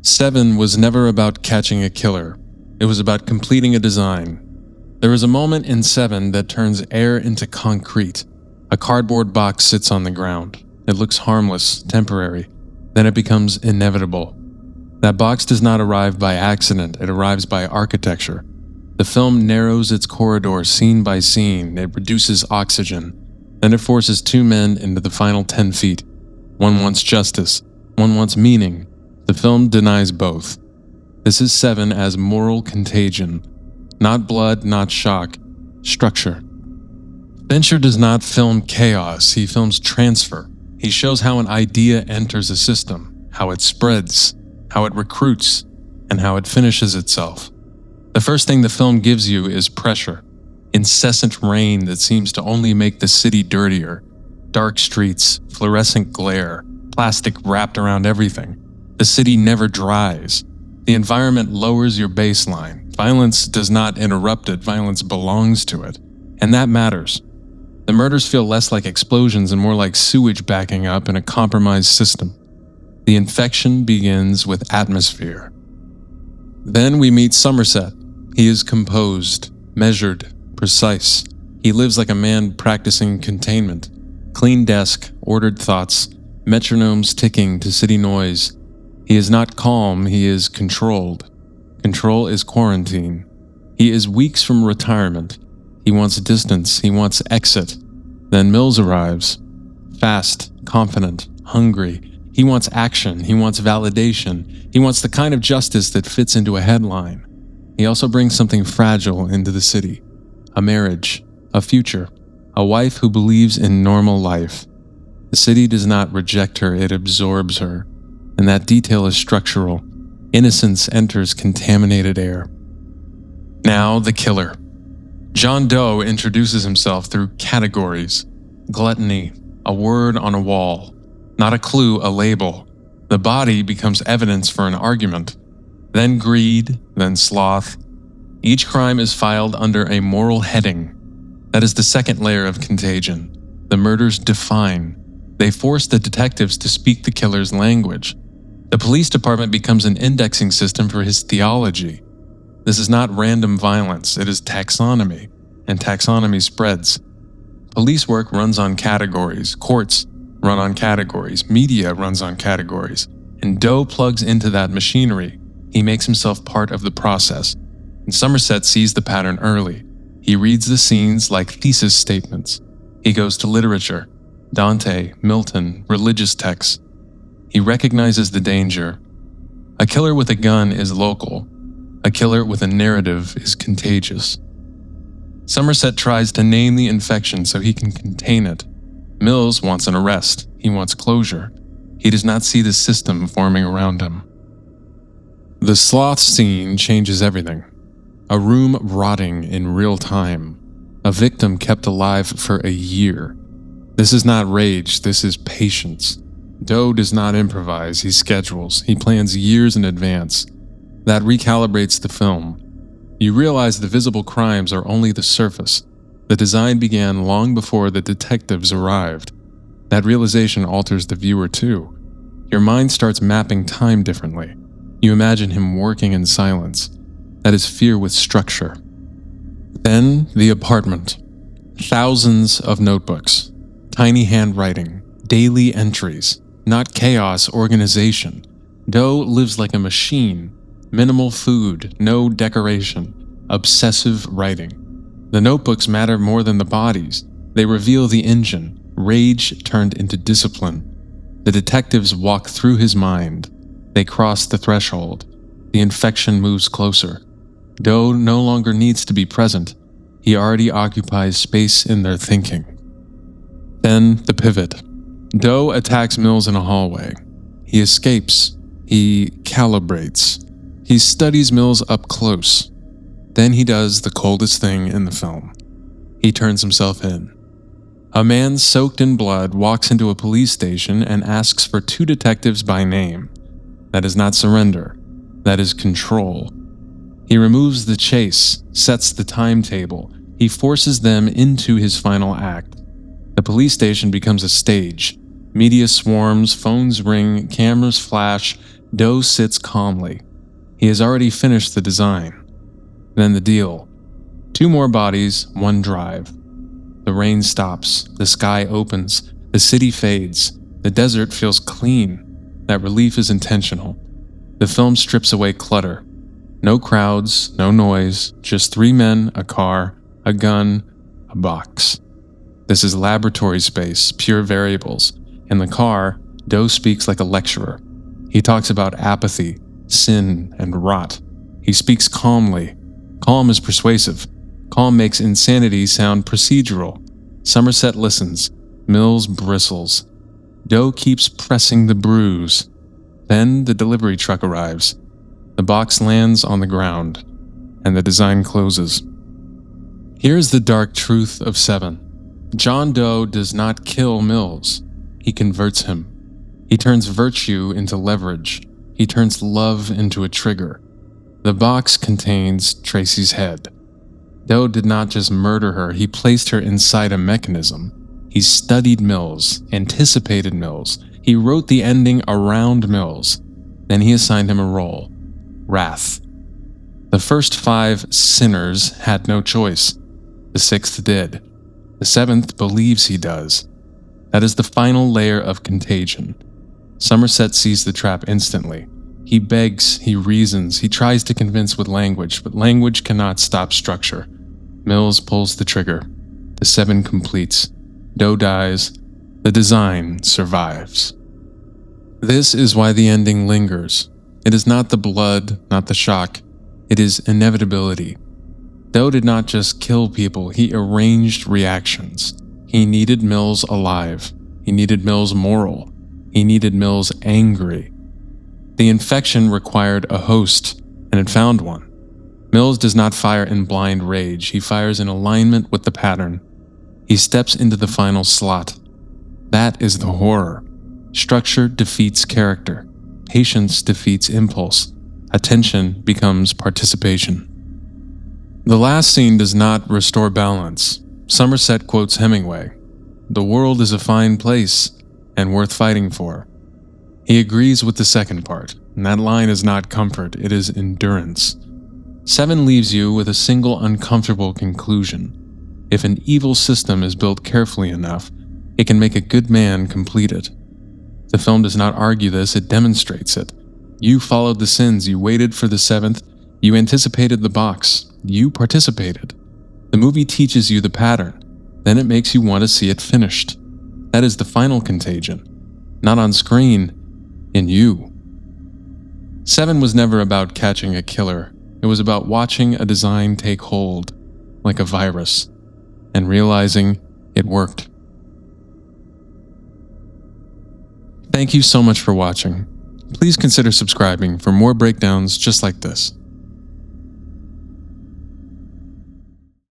Seven was never about catching a killer. It was about completing a design. There is a moment in Seven that turns air into concrete. A cardboard box sits on the ground. It looks harmless, temporary. Then it becomes inevitable. That box does not arrive by accident, it arrives by architecture. The film narrows its corridor scene by scene, it reduces oxygen. Then it forces two men into the final 10 feet. One wants justice, one wants meaning. The film denies both. This is Seven as moral contagion. Not blood, not shock, structure. Fincher does not film chaos, he films transfer. He shows how an idea enters a system, how it spreads, how it recruits, and how it finishes itself. The first thing the film gives you is pressure. Incessant rain that seems to only make the city dirtier. Dark streets, fluorescent glare, plastic wrapped around everything. The city never dries. The environment lowers your baseline. Violence does not interrupt it, violence belongs to it. And that matters. The murders feel less like explosions and more like sewage backing up in a compromised system. The infection begins with atmosphere. Then we meet Somerset. He is composed, measured, precise. He lives like a man practicing containment. Clean desk, ordered thoughts, metronomes ticking to city noise. He is not calm, he is controlled. Control is quarantine. He is weeks from retirement. He wants distance, he wants exit. Then Mills arrives. Fast, confident, hungry. He wants action, he wants validation. He wants the kind of justice that fits into a headline. He also brings something fragile into the city. A marriage, a future, a wife who believes in normal life. The city does not reject her, it absorbs her. And that detail is structural. Innocence enters contaminated air. Now the killer. John Doe introduces himself through categories. Gluttony, a word on a wall. Not a clue, a label. The body becomes evidence for an argument. Then greed, then sloth. Each crime is filed under a moral heading. That is the second layer of contagion. The murders define. They force the detectives to speak the killer's language. The police department becomes an indexing system for his theology. This is not random violence, it is taxonomy, and taxonomy spreads. Police work runs on categories, courts run on categories, media runs on categories, and Doe plugs into that machinery. He makes himself part of the process, and Somerset sees the pattern early. He reads the scenes like thesis statements. He goes to literature, Dante, Milton, religious texts. He recognizes the danger. A killer with a gun is local. A killer with a narrative is contagious. Somerset tries to name the infection so he can contain it. Mills wants an arrest. He wants closure. He does not see the system forming around him. The sloth scene changes everything. A room rotting in real time. A victim kept alive for a year. This is not rage, this is patience. Doe does not improvise, he schedules, he plans years in advance. That recalibrates the film. You realize the visible crimes are only the surface. The design began long before the detectives arrived. That realization alters the viewer too. Your mind starts mapping time differently. You imagine him working in silence. That is fear with structure. Then the apartment. Thousands of notebooks. Tiny handwriting. Daily entries. Not chaos, organization. Doe lives like a machine. Minimal food, no decoration. Obsessive writing. The notebooks matter more than the bodies. They reveal the engine. Rage turned into discipline. The detectives walk through his mind. They cross the threshold. The infection moves closer. Doe no longer needs to be present. He already occupies space in their thinking. Then the pivot. Doe attacks Mills in a hallway. He escapes. He calibrates. He studies Mills up close. Then he does the coldest thing in the film. He turns himself in. A man soaked in blood walks into a police station and asks for two detectives by name. That is not surrender. That is control. He removes the chase, sets the timetable. He forces them into his final act. The police station becomes a stage. Media swarms, phones ring, cameras flash, Do sits calmly. He has already finished the design. Then the deal. 2 more bodies, 1 drive. The rain stops, the sky opens, the city fades, the desert feels clean. That relief is intentional. The film strips away clutter. No crowds, no noise, just 3 men, a car, a gun, a box. This is laboratory space, pure variables. In the car, Do speaks like a lecturer. He talks about apathy, sin, and rot. He speaks calmly. Calm is persuasive. Calm makes insanity sound procedural. Somerset listens. Mills bristles. Do keeps pressing the bruise. Then the delivery truck arrives. The box lands on the ground, and the design closes. Here's the dark truth of 7. John Doe does not kill Mills. He converts him. He turns virtue into leverage. He turns love into a trigger. The box contains Tracy's head. Doe did not just murder her, he placed her inside a mechanism. He studied Mills, anticipated Mills. He wrote the ending around Mills. Then he assigned him a role: wrath. The first 5 sinners had no choice. The 6th did. The 7th believes he does. That is the final layer of contagion. Somerset sees the trap instantly. He begs, he reasons, he tries to convince with language, but language cannot stop structure. Mills pulls the trigger. The 7 completes. Doe dies. The design survives. This is why the ending lingers. It is not the blood, not the shock. It is inevitability. Doe did not just kill people, he arranged reactions. He needed Mills alive. He needed Mills moral. He needed Mills angry. The infection required a host, and it found one. Mills does not fire in blind rage, he fires in alignment with the pattern. He steps into the final slot. That is the horror. Structure defeats character. Patience defeats impulse. Attention becomes participation. The last scene does not restore balance. Somerset quotes Hemingway, "The world is a fine place and worth fighting for." He agrees with the second part, and that line is not comfort, it is endurance. 7 leaves you with a single uncomfortable conclusion. If an evil system is built carefully enough, it can make a good man complete it. The film does not argue this, it demonstrates it. You followed the sins, you waited for the 7th, you anticipated the box, you participated. The movie teaches you the pattern, then it makes you want to see it finished. That is the final contagion. Not on screen, in you. 7 was never about catching a killer. It was about watching a design take hold, like a virus, and realizing it worked. Thank you so much for watching. Please consider subscribing for more breakdowns just like this.